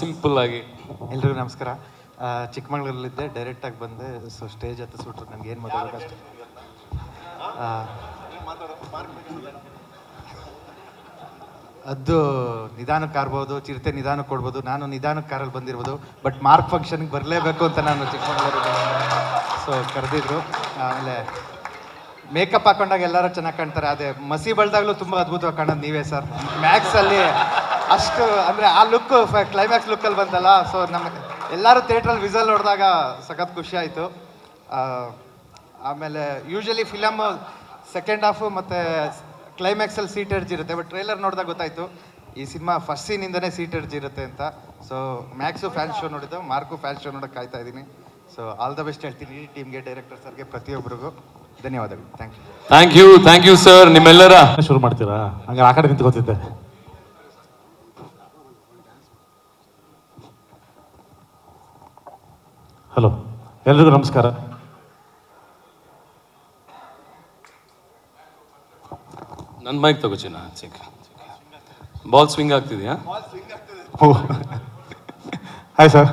Simple ಆಗಿ ಎಲ್ರಿಗೂ ನಮಸ್ಕಾರ. ಚಿಕ್ಕಮಗಳೂರಲ್ಲಿದ್ದೆ, ಡೈರೆಕ್ಟಾಗಿ ಬಂದೆ. ಸೊ ಸ್ಟೇಜ್ ಹತ್ತು ಸುಟ್ರು, ನನಗೆ ಏನು ಮಾತಾಡೋಕ್ಕಷ್ಟೇ. ಅದು ನಿಧಾನಕ್ಕೆ ಕಾರ್ಬೋದು, ಚಿರತೆ ನಿಧಾನಕ್ಕೆ ಕೊಡ್ಬೋದು. ನಾನು ನಿಧಾನಕ್ಕೆ ಕಾರಲ್ಲಿ ಬಂದಿರ್ಬೋದು, ಬಟ್ ಮಾರ್ಕ್ ಫಂಕ್ಷನ್ಗೆ ಬರಲೇಬೇಕು ಅಂತ ನಾನು ಚಿಕ್ಕಮಗಳೂರಿಗೆ ಸೊ ಕರೆದಿದ್ರು. ಆಮೇಲೆ ಮೇಕಪ್ ಹಾಕೊಂಡಾಗ ಎಲ್ಲರೂ ಚೆನ್ನಾಗಿ ಕಾಣ್ತಾರೆ, ಅದೇ ಮಸಿ ಬಳ್ದಾಗಲೂ ತುಂಬ ಅದ್ಭುತವಾಗಿ ಕಾಣೋದು ನೀವೇ ಸರ್. ಮ್ಯಾಕ್ಸಲ್ಲಿ ಅಷ್ಟು ಅಂದರೆ ಆ ಲುಕ್ ಕ್ಲೈಮ್ಯಾಕ್ಸ್ ಲುಕ್ಕಲ್ಲಿ ಬಂತಲ್ಲ, ಸೊ ನಮಗೆ ಎಲ್ಲರೂ ಥಿಯೇಟ್ರಲ್ಲಿ ವಿಸಲ್ ಹೊಡೆದಾಗ ಸಖತ್ ಖುಷಿ ಆಯಿತು. ಆಮೇಲೆ ಯೂಶ್ವಲಿ ಫಿಲಮ್ ಸೆಕೆಂಡ್ ಹಾಫು ಮತ್ತು ಕ್ಲೈಮ್ಯಾಕ್ಸಲ್ಲಿ ಸೀಟ್ ಎಡ್ಜ್ ಇರುತ್ತೆ, ಬಟ್ ಟ್ರೈಲರ್ ನೋಡಿದಾಗ ಗೊತ್ತಾಯಿತು ಈ ಸಿನಿಮಾ ಫಸ್ಟ್ ಸೀನಿಂದನೇ ಸೀಟ್ ಎಡ್ಜ್ ಇರುತ್ತೆ ಅಂತ. ಸೊ ಮ್ಯಾಕ್ಸು ಫ್ಯಾನ್ ಶೋ ನೋಡಿದ್ದು, ಮಾರ್ಕು ಫ್ಯಾನ್ ಶೋ ನೋಡೋಕ್ಕೆ ಕಾಯ್ತಾ ಇದ್ದೀನಿ. ಸೊ ಆಲ್ ದ ಬೆಸ್ಟ್ ಹೇಳ್ತೀನಿ ಈ ಟೀಮ್ಗೆ, ಡೈರೆಕ್ಟರ್ ಸರ್ಗೆ, ಪ್ರತಿಯೊಬ್ಬರಿಗೂ ಧನ್ಯವಾದಗಳು. Thank you sir. ನಿಮ್ಮೆಲ್ಲರ ಶುರು ಮಾಡ್ತೀರಾ? ಹಂಗೆ ಆ ಕಡೆ ನಿಂತ್ಕೋತಿದ್ದೆ. ಹಲೋ, ಎಲ್ರಿಗೂ ನಮಸ್ಕಾರ. ನನ್ನ ಮೈಕ್ ತಗೋಚಿನ ಬಾಲ್ ಸ್ವಿಂಗ್ ಆಗ್ತಿದೆಯಾ? Hi sir.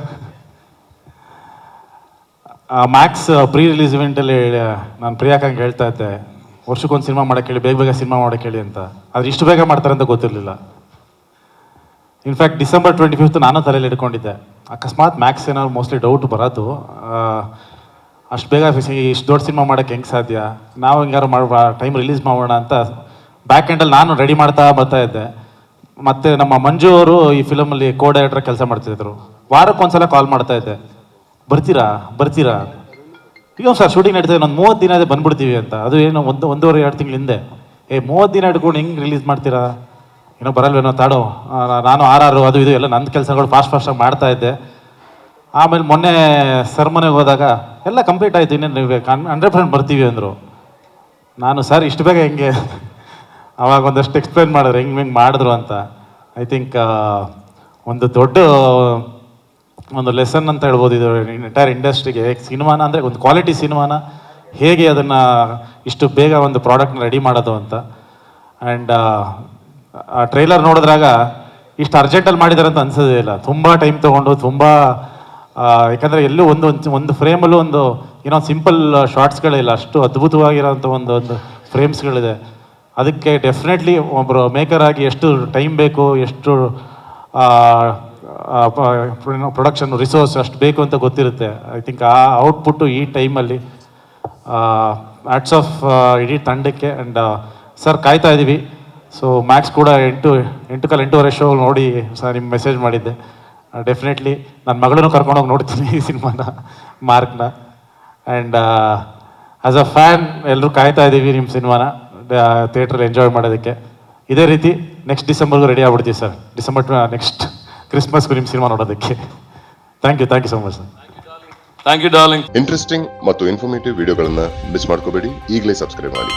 Max pre release ಇವೆಂಟಲ್ಲಿ ನಾನು ಪ್ರಿಯಾಕಂಗೆ ಹೇಳ್ತಾ ಇದ್ದೆ, ವರ್ಷಕ್ಕೊಂದು ಸಿನಿಮಾ ಮಾಡೋಕ್ಕೆ ಹೇಳಿ, ಬೇಗ ಬೇಗ ಸಿನಿಮಾ ಮಾಡೋಕ್ಕೆ ಹೇಳಿ ಅಂತ. ಆದರೆ ಇಷ್ಟು ಬೇಗ ಮಾಡ್ತಾರೆ ಅಂತ ಗೊತ್ತಿರಲಿಲ್ಲ. ಇನ್ಫ್ಯಾಕ್ಟ್ ಡಿಸೆಂಬರ್ 25 ನಾನು ತಲೆಯಲ್ಲಿ ಇಟ್ಕೊಂಡಿದ್ದೆ, ಅಕಸ್ಮಾತ್ ಮ್ಯಾಕ್ಸ್ ಏನಾದ್ರು ಮೋಸ್ಟ್ಲಿ ಡೌಟ್ ಬರೋದು, ಅಷ್ಟು ಬೇಗ ಇಷ್ಟು ದೊಡ್ಡ ಸಿನಿಮಾ ಮಾಡೋಕ್ಕೆ ಹೆಂಗೆ ಸಾಧ್ಯ, ನಾವು ಹಿಂಗಾರು ಟೈಮ್ ರಿಲೀಸ್ ಮಾಡೋಣ ಅಂತ ಬ್ಯಾಕ್ ಎಂಡಲ್ಲಿ ನಾನು ರೆಡಿ ಮಾಡ್ತಾ ಬರ್ತಾ ಇದ್ದೆ. ಮತ್ತು ನಮ್ಮ ಮಂಜು ಅವರು ಈ ಫಿಲಮಲ್ಲಿ ಕೋ ಡೈರೆಕ್ಟರ್ ಕೆಲಸ ಮಾಡ್ತಿದ್ರು. ವಾರಕ್ಕೊಂದ್ಸಲ ಕಾಲ್ ಮಾಡ್ತಾ ಇದ್ದೆ, ಬರ್ತೀರಾ ಈಗ ಸರ್ ಶೂಟಿಂಗ್ ನಡೀತದೆ, ಒಂದು 30 ದಿನ ಅದೇ ಬಂದ್ಬಿಡ್ತೀವಿ ಅಂತ. ಅದು ಏನು ಒಂದೂವರೆ 2 ತಿಂಗಳ ಹಿಂದೆ. 30 ದಿನ ಹಿಡ್ಕೊಂಡು ಹೆಂಗೆ ರಿಲೀಸ್ ಮಾಡ್ತೀರಾ, ಏನೋ ಬರಲ್ವೇನೋ ತಾಡೋ. ನಾನು ಆರ್ ಅದು ಇದು ಎಲ್ಲ ನನ್ನ ಕೆಲಸಗಳು ಫಾಸ್ಟಾಗಿ ಮಾಡ್ತಾ ಇದ್ದೆ. ಆಮೇಲೆ ಮೊನ್ನೆ ಸರ್ ಮನೆಗೆ ಹೋದಾಗ ಎಲ್ಲ ಕಂಪ್ಲೀಟ್ ಆಯಿತು, ಇನ್ನೇನು ನೀವು 100% ಬರ್ತೀವಿ ಅಂದರು. ನಾನು ಸರ್ ಇಷ್ಟು ಬೇಗ ಹೆಂಗೆ, ಅವಾಗ ಒಂದಷ್ಟು ಎಕ್ಸ್ಪ್ಲೇನ್ ಮಾಡಿದ್ರು ಹೆಂಗೆ ಮಾಡಿದ್ರು ಅಂತ. ಐ ಥಿಂಕ್ ಒಂದು ದೊಡ್ಡ ಒಂದು ಲೆಸನ್ ಅಂತ ಹೇಳ್ಬೋದು ಇದು ಎಂಟೈರ್ ಇಂಡಸ್ಟ್ರಿಗೆ. ಸಿನಿಮಾನ ಅಂದರೆ ಒಂದು ಕ್ವಾಲಿಟಿ ಸಿನಿಮಾನ ಹೇಗೆ ಅದನ್ನು ಇಷ್ಟು ಬೇಗ ಒಂದು ಪ್ರಾಡಕ್ಟ್ನ ರೆಡಿ ಮಾಡೋದು ಅಂತ. ಆ್ಯಂಡ್ ಆ ಟ್ರೈಲರ್ ನೋಡಿದ್ರಾಗ ಇಷ್ಟು ಅರ್ಜೆಂಟಲ್ಲಿ ಮಾಡಿದ್ದಾರೆ ಅಂತ ಅನ್ಸೋದೇ ಇಲ್ಲ. ತುಂಬ ಟೈಮ್ ತೊಗೊಂಡು, ತುಂಬ ಯಾಕಂದರೆ ಎಲ್ಲೂ ಒಂದು ಫ್ರೇಮಲ್ಲೂ ಏನೋ ಸಿಂಪಲ್ ಶಾರ್ಟ್ಸ್ಗಳಿಲ್ಲ, ಅಷ್ಟು ಅದ್ಭುತವಾಗಿರೋಂಥ ಒಂದು ಫ್ರೇಮ್ಸ್ಗಳಿದೆ. ಅದಕ್ಕೆ ಡೆಫಿನೆಟ್ಲಿ ಒಬ್ಬರು ಮೇಕರ್ ಆಗಿ ಎಷ್ಟು ಟೈಮ್ ಬೇಕು, ಎಷ್ಟು ಪ್ರೊಡಕ್ಷನ್ ರಿಸೋರ್ಸ್ ಅಷ್ಟು ಬೇಕು ಅಂತ ಗೊತ್ತಿರುತ್ತೆ. ಐ ಥಿಂಕ್ ಆ ಔಟ್ಪುಟ್ಟು ಈ ಟೈಮಲ್ಲಿ ಹ್ಯಾಟ್ಸ್ ಆಫ್ ಇಡೀ ತಂಡಕ್ಕೆ. ಆ್ಯಂಡ್ ಸರ್ ಕಾಯ್ತಾ ಇದ್ದೀವಿ. ಸೊ ಮ್ಯಾಕ್ಸ್ ಕೂಡ 8:30 ಶೋ ನೋಡಿ ಸರ್ ನಿಮ್ಮ ಮೆಸೇಜ್ ಮಾಡಿದ್ದೆ. ಡೆಫಿನೆಟ್ಲಿ ನನ್ನ ಮಗಳನ್ನೂ ಕರ್ಕೊಂಡೋಗಿ ನೋಡ್ತೀನಿ ಈ ಸಿನಿಮಾನ, ಮಾರ್ಕ್ನ. ಆ್ಯಂಡ್ ಆ್ಯಸ್ ಅ ಫ್ಯಾನ್ ಎಲ್ಲರೂ ಕಾಯ್ತಾ ಇದ್ದೀವಿ ನಿಮ್ಮ ಸಿನಿಮಾನ ಥಿಯೇಟ್ರಲ್ಲಿ ಎಂಜಾಯ್ ಮಾಡೋದಕ್ಕೆ. ಇದೇ ರೀತಿ ನೆಕ್ಸ್ಟ್ ಡಿಸೆಂಬರ್ಗೂ ರೆಡಿ ಆಗ್ಬಿಡ್ತೀವಿ ಸರ್. ನೆಕ್ಸ್ಟ್ ಕ್ರಿಸ್ಮಸ್ಗೂ ನಿಮ್ಮ ಸಿನಿಮಾ ನೋಡೋದಕ್ಕೆ. Thank you so much sir. Thank you darling. Interesting ಮತ್ತು ಇನ್ಫಾರ್ಮೇಟಿವ್ ವಿಡಿಯೋಗಳನ್ನ ಮಿಸ್ ಮಾಡ್ಕೋಬೇಡಿ, ಈಗಲೇ ಸಬ್ಸ್ಕ್ರೈಬ್ ಮಾಡಿ.